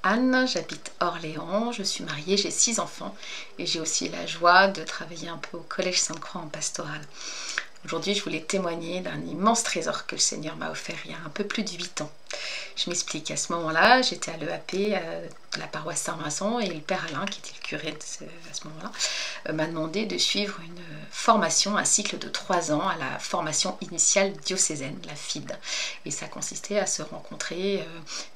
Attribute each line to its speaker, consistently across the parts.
Speaker 1: Anne, j'habite Orléans, je suis mariée, j'ai 6 enfants et j'ai aussi la joie de travailler un peu au Collège Sainte-Croix en pastoral. Aujourd'hui, je voulais témoigner d'un immense trésor que le Seigneur m'a offert il y a un peu plus de 8 ans. Je m'explique, à ce moment-là, j'étais à l'EAP de la paroisse Saint-Vincent et le Père Alain, qui était le curé à ce moment-là, m'a demandé de suivre une formation, un cycle de 3 ans à la formation initiale diocésaine, la FID. Et ça consistait à se rencontrer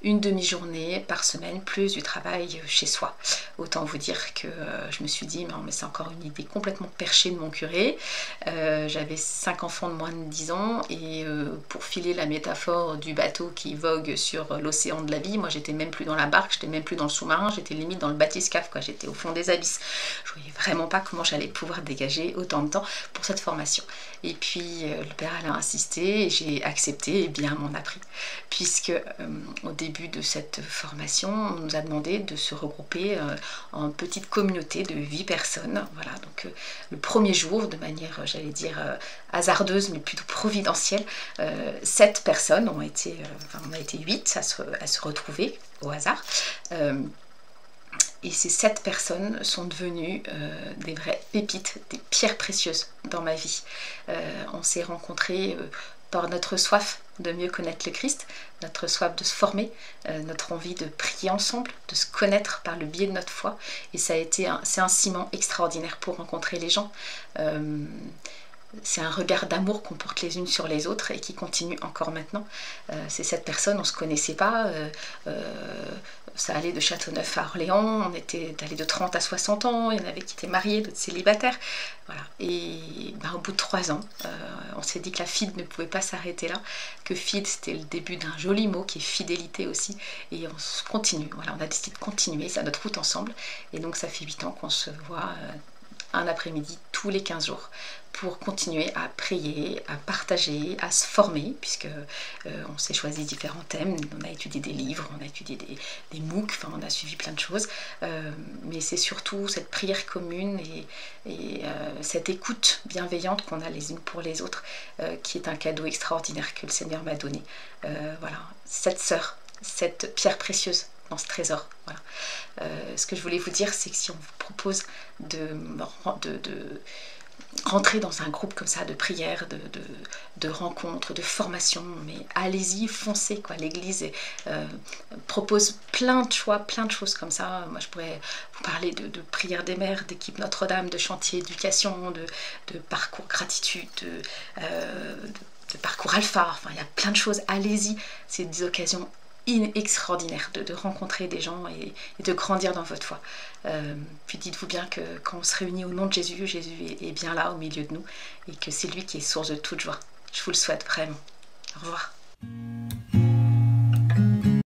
Speaker 1: une demi-journée par semaine, plus du travail chez soi. Autant vous dire que je me suis dit, mais c'est encore une idée complètement perchée de mon curé. J'avais 5 enfants de moins de 10 ans et pour filer la métaphore du bateau qui vogue sur l'océan de la vie, moi j'étais même plus dans la barque, j'étais même plus dans le sous-marin, j'étais limite dans le bathyscaphe, quoi. J'étais au fond des abysses. Je voyais vraiment pas comment j'allais pouvoir dégager autant de temps pour cette formation. Et puis le Père Alain a insisté et j'ai accepté et bien m'en a pris. Puisque au début de cette formation, on nous a demandé de se regrouper en petite communauté de 8 personnes. Voilà, donc le premier jour, de manière, j'allais dire, hasardeuse, mais plutôt providentielle, 7 personnes ont été, on a été 8 à se retrouver au hasard. Et ces 7 personnes sont devenues des vraies pépites, des pierres précieuses dans ma vie. On s'est rencontrés par notre soif de mieux connaître le Christ, notre soif de se former, notre envie de prier ensemble, de se connaître par le biais de notre foi. Et c'est un ciment extraordinaire pour rencontrer les gens. C'est un regard d'amour qu'on porte les unes sur les autres et qui continue encore maintenant. Ces 7 personnes, on ne se connaissait pas. Ça allait de Châteauneuf à Orléans, on était allé de 30 à 60 ans, il y en avait qui étaient mariés, d'autres célibataires. Voilà. Et au bout de 3 ans, on s'est dit que la FID ne pouvait pas s'arrêter là, que FID c'était le début d'un joli mot qui est fidélité aussi. Et on continue, voilà, on a décidé de continuer notre route ensemble. Et donc ça fait 8 ans qu'on se voit un après-midi tous les 15 jours pour continuer à prier, à partager, à se former, puisque on s'est choisi différents thèmes, on a étudié des livres, on a étudié des MOOC, enfin on a suivi plein de choses, mais c'est surtout cette prière commune et cette écoute bienveillante qu'on a les unes pour les autres, qui est un cadeau extraordinaire que le Seigneur m'a donné. Voilà, cette sœur, cette pierre précieuse dans ce trésor. Voilà. Ce que je voulais vous dire, c'est que si on vous propose de rentrer dans un groupe comme ça de prière, de rencontres, de formation, mais allez-y, foncez quoi. L'église propose plein de choix, plein de choses comme ça. Moi je pourrais vous parler de prière des mères, d'équipe Notre-Dame, de chantier éducation, de parcours gratitude, de parcours alpha, enfin il y a plein de choses, allez-y, c'est des occasions extraordinaire de rencontrer des gens et de grandir dans votre foi. Puis dites-vous bien que quand on se réunit au nom de Jésus, Jésus est bien là au milieu de nous et que c'est lui qui est source de toute joie. Je vous le souhaite vraiment. Au revoir.